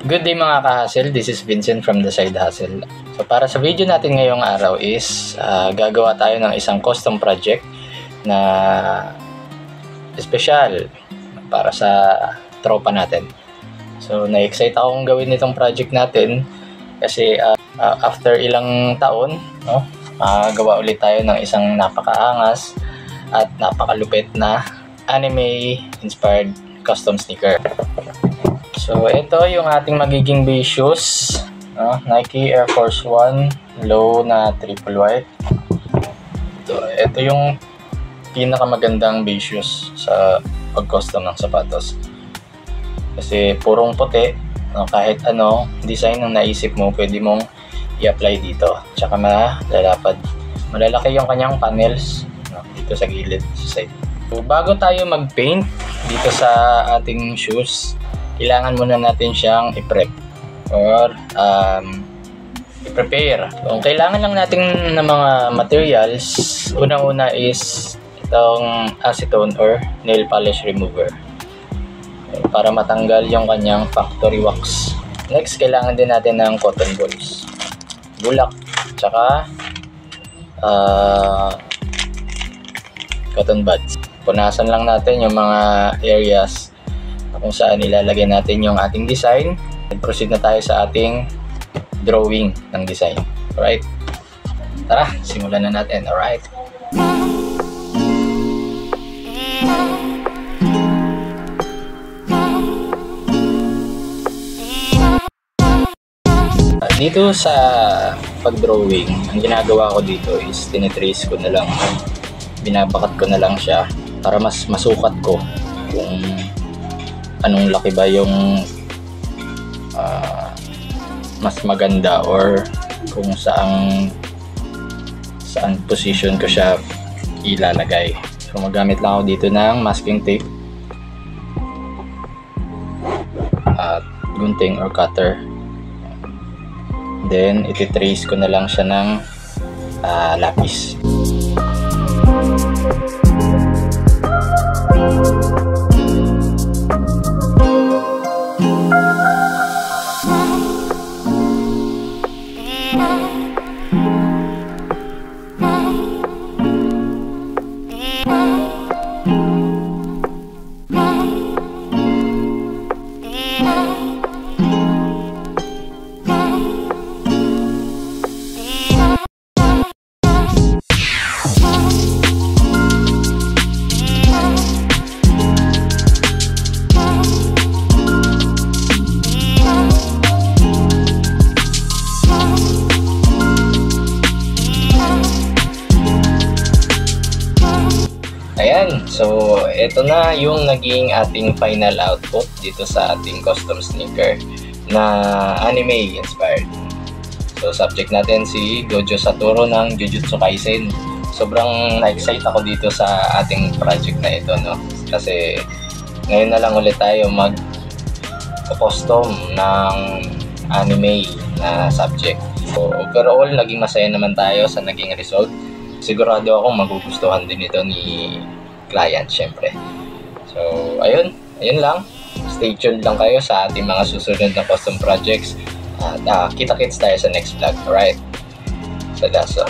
Good day mga ka-hustle, this is Vincent from The Side Hustle. So para sa video natin ngayong araw is gagawa tayo ng isang custom project na espesyal para sa tropa natin. So na-excite akong gawin itong project natin kasi after ilang taon, gawa ulit tayo ng isang napakaangas at napakalupit na anime-inspired custom sneaker. So, ito yung ating magiging base shoes. Nike Air Force 1 low na triple white. Ito yung pinakamagandang base shoes sa pag-custom ng sapatos. Kasi purong puti, kahit ano design ang naisip mo, pwede mong i-apply dito. Tsaka malalapad. Malalaki yung kanyang panels dito sa gilid, sa side. So, bago tayo mag-paint dito sa ating shoes, kailangan muna natin siyang i-prep or i-prepare. So, kailangan lang natin ng mga materials. Unang-una is itong acetone or nail polish remover para matanggal yung kanyang factory wax. Next, kailangan din natin ng cotton balls, bulak, tsaka cotton buds. Punasan lang natin yung mga areas kung saan ilalagay natin yung ating design. Proceed na tayo sa ating drawing ng design. Alright? Tara, simulan na natin. Alright? Dito sa pag-drawing, ang ginagawa ko dito is tinitrace ko na lang. Binabakat ko na lang siya para mas masukat ko kung anong laki ba yung mas maganda or kung saan position ko siya ilalagay. So magamit lang ako dito ng masking tape at gunting or cutter. Then ititrace ko na lang siya ng lapis. Ayan, so ito na yung naging ating final output dito sa ating custom sneaker na anime inspired. So subject natin si Gojo Satoru ng Jujutsu Kaisen. Sobrang na-excite ako dito sa ating project na ito, kasi ngayon na lang ulit tayo mag-custom ng anime na subject. So overall, naging masaya naman tayo sa naging result. Sigurado akong magugustuhan din ito ni client, syempre. So, ayun lang. Stay tuned lang kayo sa ating mga susunod na custom projects. At kita-kits tayo sa next vlog. Alright? So, that's all.